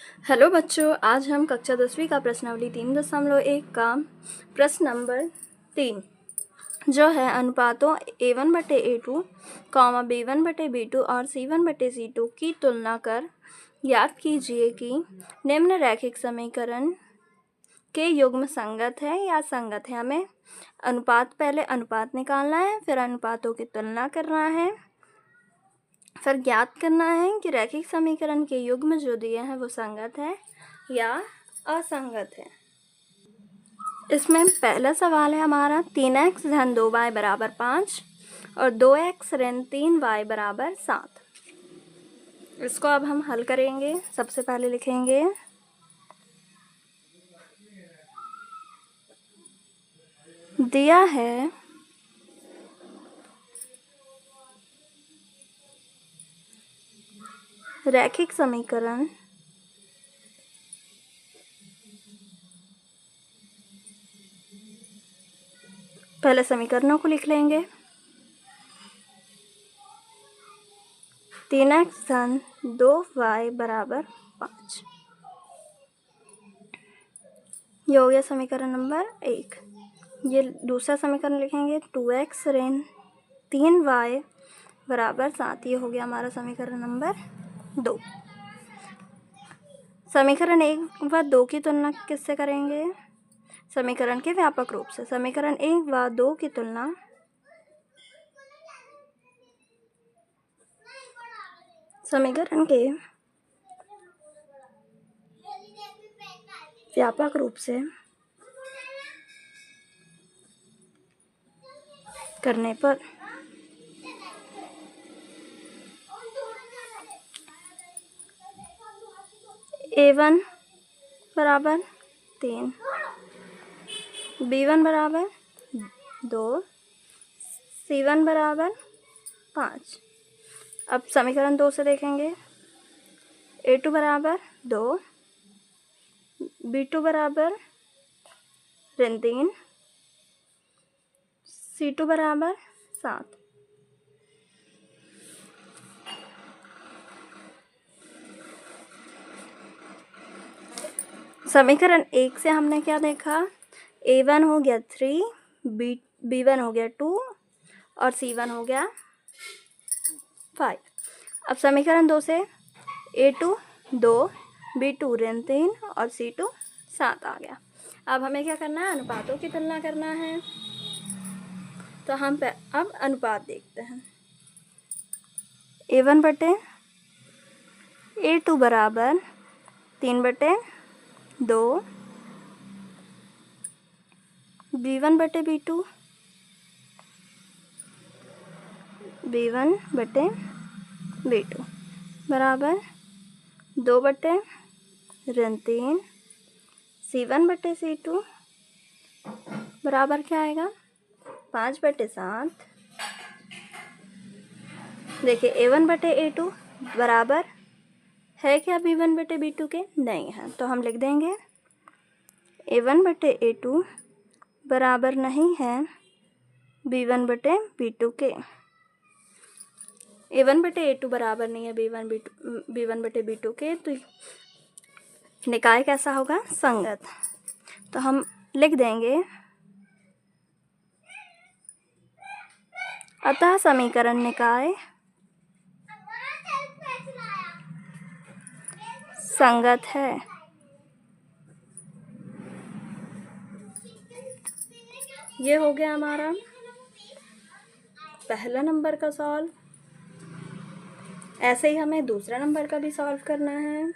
Hello बच्चों, आज हम कक्षा 10वीं का प्रश्नावली 3.1 का प्रश्न नंबर 3 जो है अनुपातों A1/A2, B1/B2 और C1/C2 की तुलना कर याद कीजिए कि निम्न रैखिक समीकरण के युग्म संगत है या असंगत है। हमें पहले अनुपात निकालना है, फिर अनुपातों की तुलना करना है, फिर ज्ञात करना है कि रैखिक समीकरण के युग्म जो दिए हैं वो संगत है या असंगत है। इसमें पहला सवाल है हमारा 3x धन 2y बराबर 5 और 2x ऋण 3y बराबर 7। इसको अब हम हल करेंगे। सबसे पहले लिखेंगे दिया है रैखिक समीकरण पहले समीकरणों को लिख लेंगे। 3x धन 2y बराबर 5, ये हो गया समीकरण नंबर 1। ये दूसरा समीकरण लिखेंगे 2x ऋण 3y बराबर 7, ये हो गया हमारा समीकरण नंबर 2। समीकरण 1 व 2 की तुलना किससे करेंगे? समीकरण के व्यापक रूप से। समीकरण 1 व 2 की तुलना समीकरण के व्यापक रूप से करने पर A1 बराबर 3, B1 बराबर 2, C1 बराबर 5। अब समीकरण 2 से देखेंगे A2 बराबर 2, B2 बराबर ऋण 3, C2 बराबर 7। समीकरण 1 से हमने क्या देखा? A1 हो गया 3, B1 हो गया 2 और C1 हो गया 5। अब समीकरण 2 से A2 2, B2 ऋण 3 और C2 7 आ गया। अब हमें क्या करना है? अनुपातों की तुलना करना है। तो हम अब अनुपात देखते हैं। A1/A2 बराबर 3/2, B1/B2 B1/B2 बराबर 2/3, C1/C2 बराबर क्या आएगा? 5/7। देखिए A1/A2 बराबर है क्या B1/B2 के? नहीं है, तो हम लिख देंगे A1/A2 बराबर नहीं है B1/B2 के। A1/A2 बराबर नहीं है B1/B2 के, तो निकाय कैसा होगा? संगत। तो हम लिख देंगे अतः समीकरण निकाय संगत है। ये हो गया हमारा पहला नंबर का सॉल्व। ऐसे ही हमें दूसरा नंबर का भी सॉल्व करना है।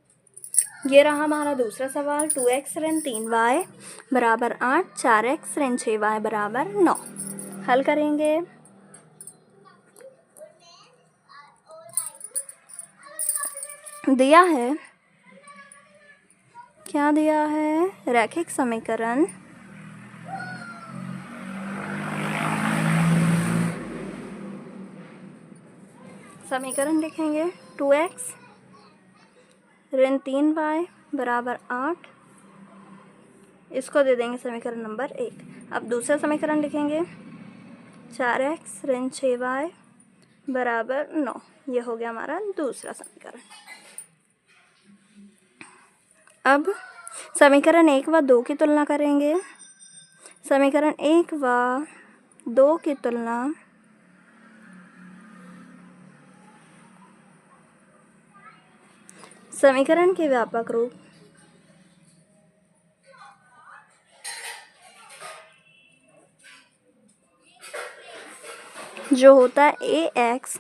ये रहा हमारा दूसरा सवाल। 2x ऋण 3y बराबर 8, 4x ऋण 6y बराबर 9। हल करेंगे। दिया है क्या? दिया है रैखिक समीकरण लिखेंगे 2x ऋण 3y बराबर 8, इसको दे देंगे समीकरण नंबर 1। अब दूसरा समीकरण लिखेंगे 4x ऋण 6y बराबर 9, ये हो गया हमारा दूसरा समीकरण। अब समीकरण 1 व 2 की तुलना करेंगे। समीकरण 1 व 2 की तुलना समीकरण के व्यापक रूप जो होता है ax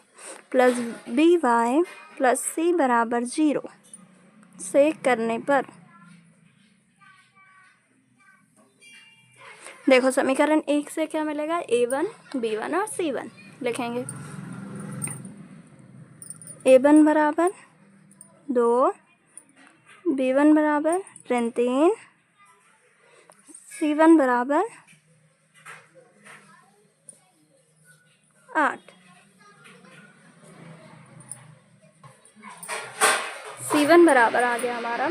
plus by plus c बराबर 0 से करने पर देखो समीकरण 1 से क्या मिलेगा, a1 b1 और c1 लिखेंगे। a1 बराबर 2, b1 बराबर 3, c1 बराबर 8। c1 बराबर आ गया हमारा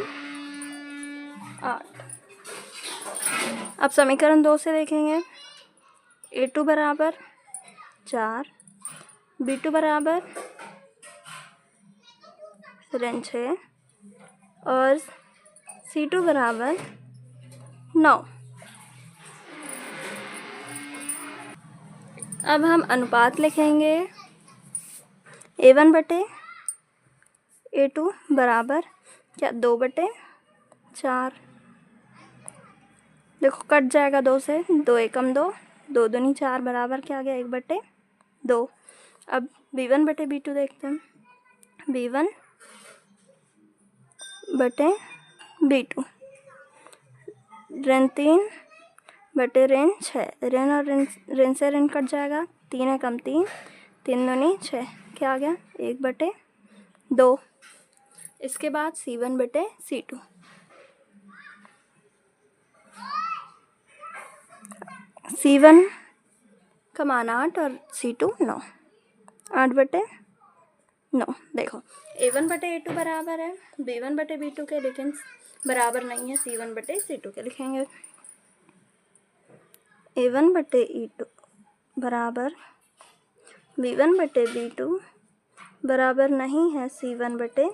8। अब समीकरण 2 से देखेंगे। a2 बराबर 4, b2 बराबर 6 और c2 बराबर 9। अब हम अनुपात लिखेंगे। a1 बटे a2 बराबर क्या 2/4। देखो कट जाएगा 2 से, 2 एकम 2, 2 दूनी 4 बराबर क्या आ गया 1/2। अब b1 बटे b2 देखते हैं। b1 बटे b2 ऋण 3 बटे ऋण 6, ऋण और ऋण से ऋण कट जाएगा, 3 एकम 3, 3 दूनी 6 क्या आ गया 1/2। इसके बाद c1 बटे c2, c1 का मान 8 और c2 9, 8/9। देखो a1 बटे a2 बराबर है b1 बटे b2 के, लेकिन बराबर नहीं है c1 बटे c2 के। लिखेंगे a1 बटे e2 बराबर b1 बटे b2 बराबर नहीं है c1 बटे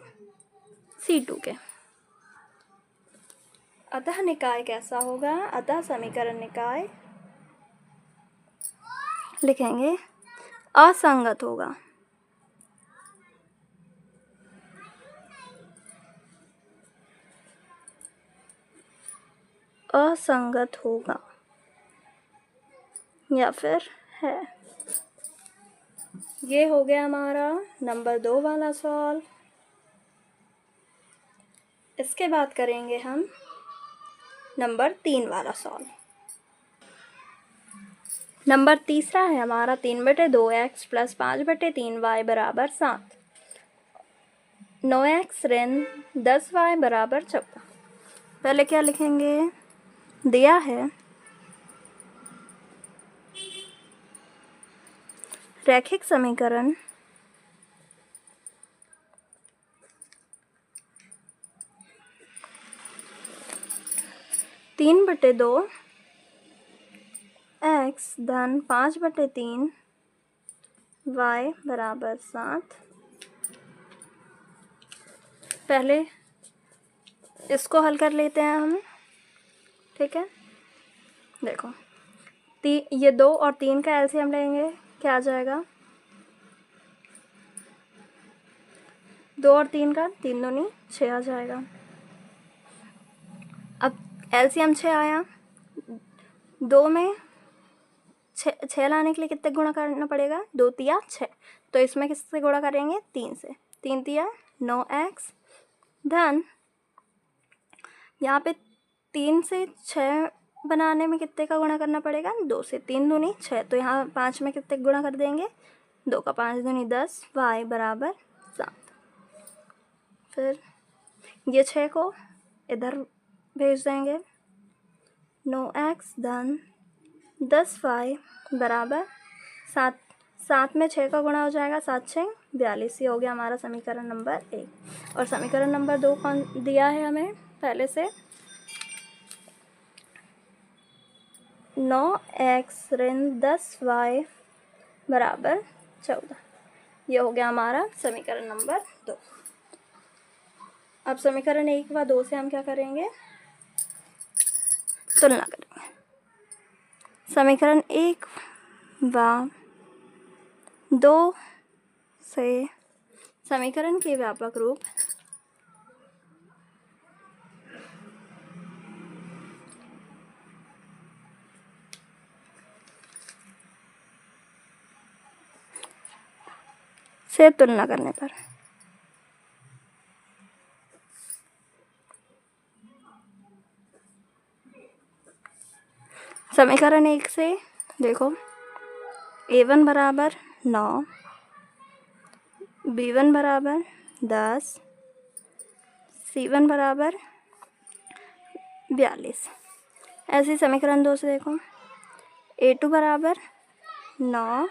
c2 के। अतः निकाय कैसा होगा, अतः समीकरण निकाय लिखेंगे असंगत होगा। असंगत होगा या फिर है। ये हो गया हमारा नंबर 2 वाला सवाल। इसके बाद करेंगे हम नंबर 3 वाला सवाल। नंबर तीसरा है हमारा 3/2x प्लस 5/3y बराबर 7। 9x ऋण 10y बराबर 14। पहले क्या लिखेंगे, दिया है रैखिक समीकरण तीन बटे 2 x धन 5/3 y बराबर 7। पहले इसको हल कर लेते हैं हम, ठीक है। देखो ये 2 और 3 का एलसीएम लेंगे, क्या आ जाएगा 2 और 3 का 3 दूनी 6 आ जाएगा। अब एलसीएम 6 आया, 2 में 6 लाने के लिए कितने गुणा करना पड़ेगा, 2 तिया 6, तो इसमें किससे गुणा करेंगे 3 से, 3 तिया 9x धन यहाँ पे 3 से 6 बनाने में कितने का गुणा करना पड़ेगा 2 से, 3 दूनी 6, तो यहाँ 5 में कितने गुणा कर देंगे 2 का 5 दूनी 10 y बराबर 7। फिर ये 6 को इधर भेज देंगे, 9x धन 10y बराबर 7। 7 में 6 का गुणा हो जाएगा, 7 6 42। ये हो गया हमारा समीकरण नंबर 1। और समीकरण नंबर 2 कौन दिया है हमें पहले से, 9x ऋण 10y बराबर 14। ये हो गया हमारा समीकरण नंबर 2। अब समीकरण 1 व 2 से हम क्या करेंगे, तुलना करेंगे। समीकरण 1 व 2 से समीकरण के व्यापक रूप से तुलना करने पर समीकरण 1 से देखो a1 बराबर 9, b1 बराबर 10, c1 बराबर 42। ऐसे समीकरण 2 से देखो a2 बराबर 9,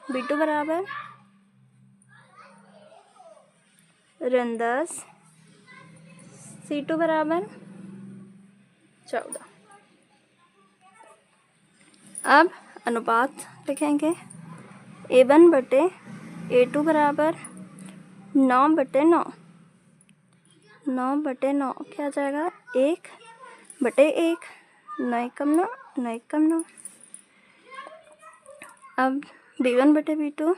b2 बराबर ऋण 10, c2 बराबर 14। अब अनुपात लिखेंगे a1 बटे a2 बराबर 9/9। 9/9 क्या आ जाएगा, 1/1। 9 एकम 9, 9 एकम 9। अब b1 बटे b2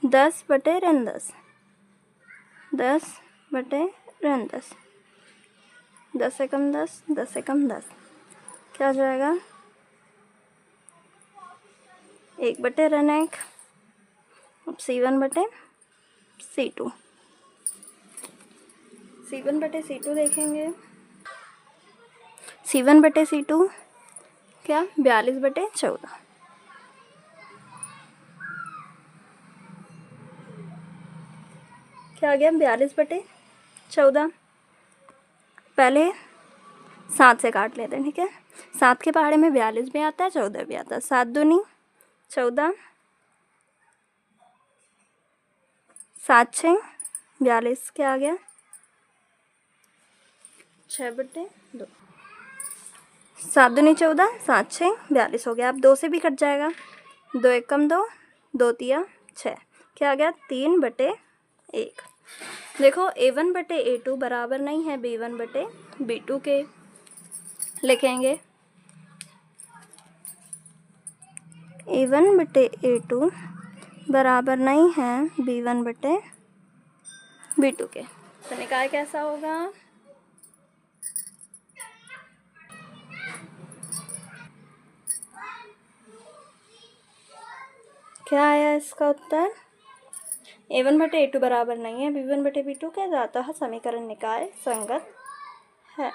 10/10। 10/10। 10 एकम 10, 10 एकम 10 क्या हो जाएगा, 1/1। अब c1 बटे c2 देखेंगे। c1 बटे c2 क्या, 42/14। क्या आ गया, 42/14। पहले 7 से काट लेते हैं, ठीक है। 7 के पहाड़े में 42 भी आता है, 14 भी आता है। 7 दूनी 14, 7 6 42 क्या आ गया, 6/2। 7 दूनी 14, 7 6 42 हो गया। अब 2 से भी कट जाएगा, 2 एकम 2, 2 तिया 6 क्या आ गया, 3/1। देखो a1 बटे a2 बराबर नहीं है b1 बटे b2 के। लिखेंगे a1 बटे a2 बराबर नहीं है b1 बटे b2 के। तो निकाय कैसा होगा, क्या आया इसका उत्तर, a1 बटे a2 बराबर नहीं है b1 बटे b2 के, अतः समीकरण निकाय संगत है।